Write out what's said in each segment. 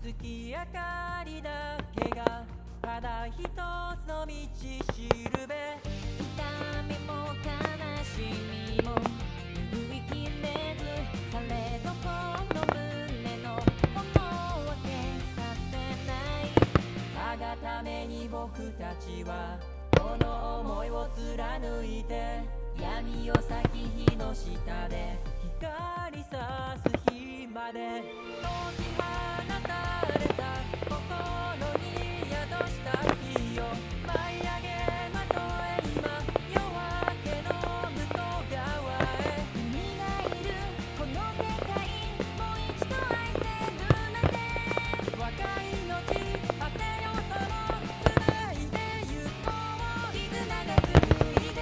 月明かりだけがただ一つの道しるべ。痛みも悲しみも拭いきれず、されどこの胸の炎は消させない。我がために僕たちはこの想いを貫いて、闇を裂き火の下で光さす日まで。解き放たれた心に宿した火を舞い上げまとえ、今夜明けの向こう側へ。君がいるこの世界、もう一度愛せるなんて。若い命果てようとも繋いでゆこう。絆が紡いで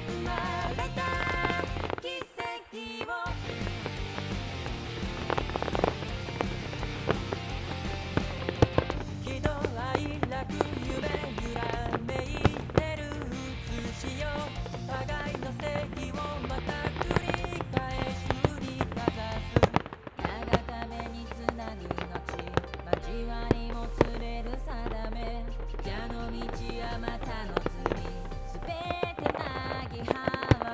生まれた奇跡を。喜怒哀楽夢揺らめいてる写しよ。互いの正義をまた繰り返し振りかざす。長ためにつなぐ命、交わりも釣れる定め。蛇の道はまたの罪、すべてなぎ払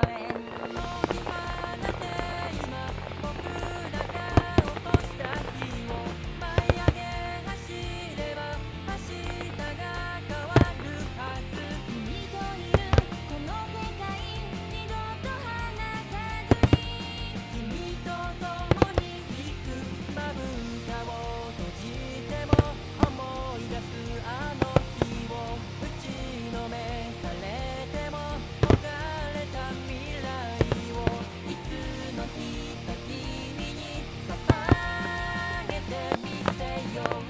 え。解き放て今僕らが落とした火を舞い上げ走れば明日が変わるはず。君といるこの世界、二度と離さずに。君と共に行くまぶたを閉じても思い出すあの日を。打ちのめされても焦がれた未来を。いつの日か君に捧げてみせよう。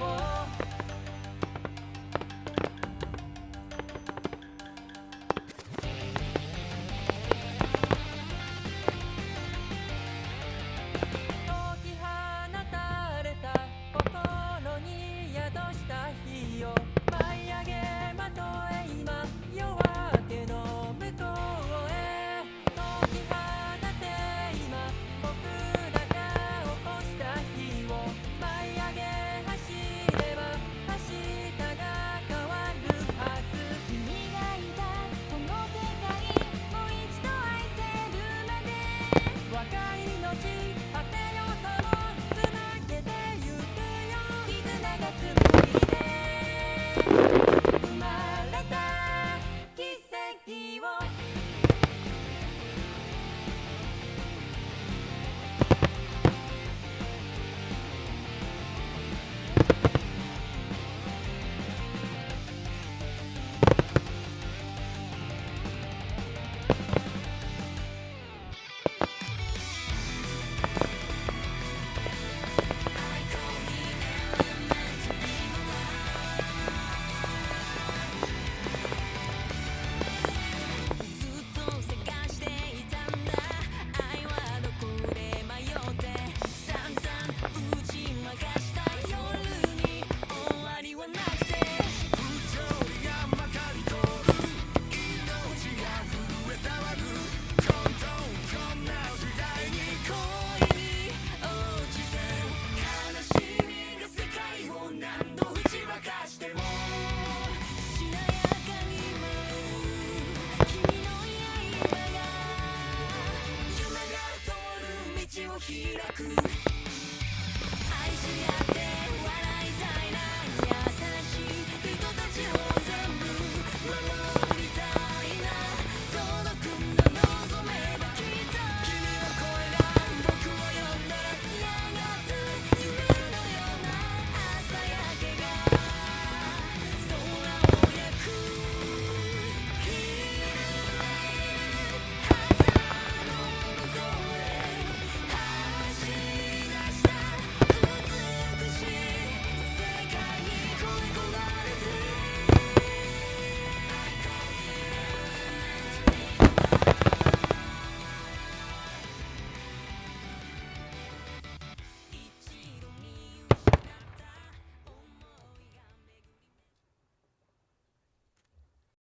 解き放たれた心に宿した火を舞い上げまとえ、今夜明けの向こうへ。解き放て今僕らが起こした火を舞い上げ走れば明日が変わるはず。君がいたこの世界、もう一度愛せるまで。若い命果てようとも繋げてゆくよ。絆が紡いで生まれた奇跡を。ずっと探していたんだ、愛はどこで迷って散々打ち負かした夜に終わりはなくて。不条理がまかり通る、命が震え騒ぐ。こんな時代に恋に落ちて悲しみが世界を何度打ち負かしても、しなやかに舞う君の刃が夢が通る道を開く。